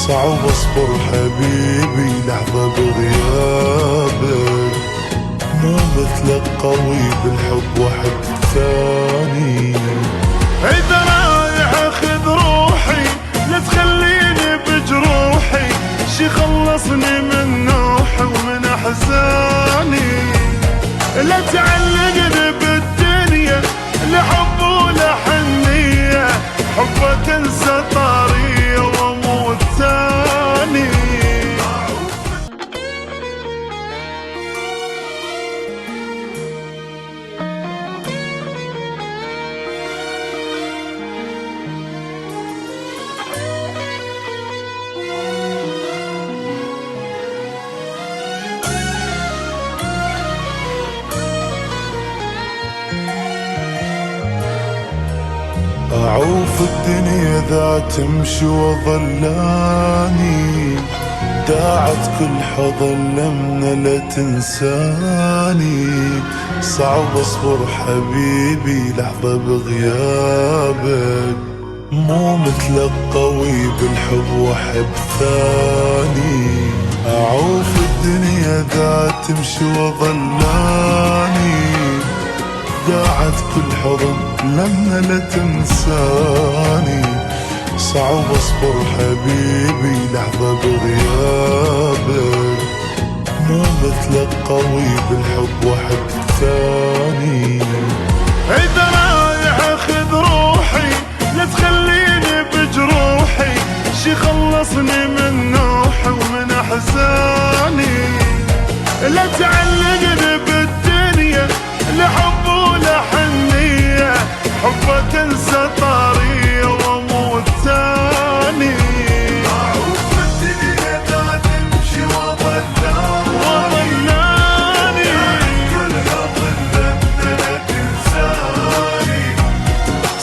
صعب اصبر حبيبي لحظة بغيابك، مو مثلك قوي بالحب واحد ثاني. اذا رايح اخذ روحي لا تخليني بجروحي، شي خلصني من نوحي ومن احزاني. لا تعلقني بالدنيا لحب ولا حنية، حبة تنسى طاري واموت ثاني. أعوف الدنيا ذا تمشي وظلاني، داعت كل حضن لمنا لا تنساني. صعب اصبر حبيبي لحظة بغيابك، مو مثلك قوي بالحب واحب ثاني. أعوف الدنيا ذا تمشي وظلاني، داعت كل حضن لما لا تنساني. صعب اصبر حبيبي لحظة بغيابك، مو مثلك قوي بالحب واحد ثاني. اذا رايح اخذ روحي لا تخليني بجروحي، شي خلصني من نوحي ومن احزاني. لا تعلقني بالدنيا لحب ولا حنية، حبة تنسى طاري واموت ثاني. أعوف الدنيا ذا تمشي وظلاني كل حضن لمنا لا تنساني.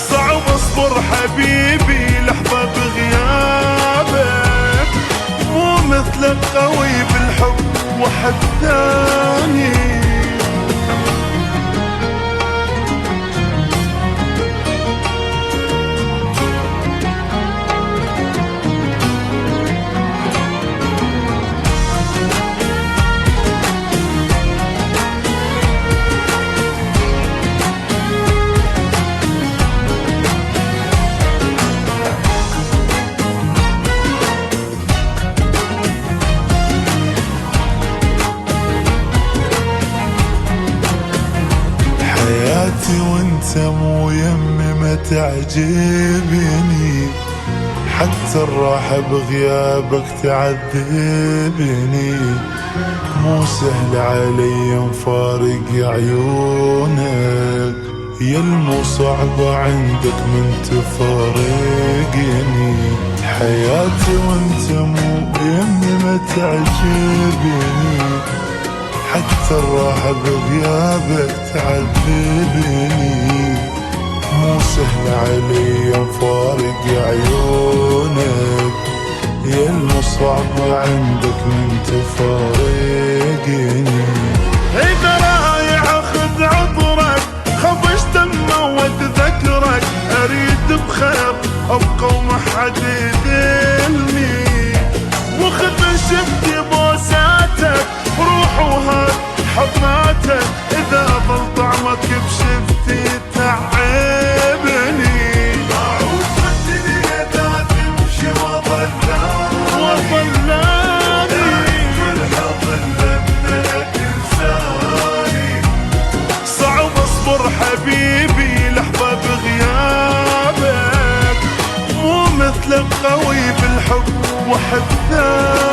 صعب اصبر حبيبي لحظة بغيابك، مو مثلك قوي بالحب واحد ثاني. حياتي وانت مو يمي ما تعجبني، حتى الراحة بغيابك تعذبني. مو سهل علي مفارق عيونك، يا المو صعبة عندك من تفارقني. حياتي وانت مو يمي ما تعجبني، حتى الراحة بغيابك تعذبني. مو سهل علي مفارق عيونك، يا المصعبة عندك من تفارقني. اذا رايح اخذ عذرك خفشت موت ذكرك، اريد بخير ابقى وما حد يذلني. وخذ من شفتي بوساتك روح وهات حضناتك، اذا ظل طعمك بشفتي تعبني. أعوف الدنيا ذا تمشي وظلاني كل حضن لمنا لا تنساني. صعب اصبر حبيبي لحظة بغيابك، مو مثلك قوي بالحب واحد ثاني.